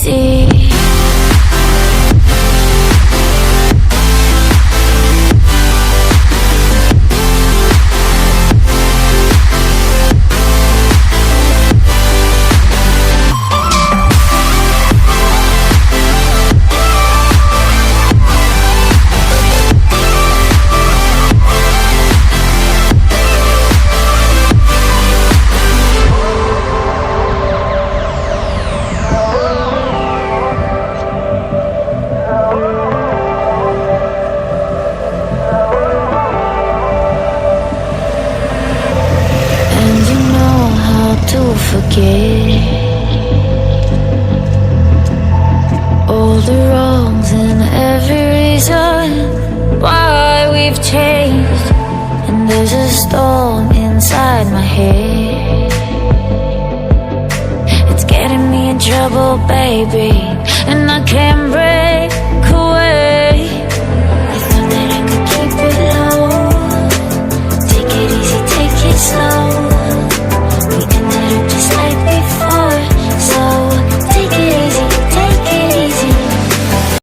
easy. Forget all the wrongs and every reason why we've changed. And there's a storm inside my head. It's getting me in trouble, baby, and I can't breathe.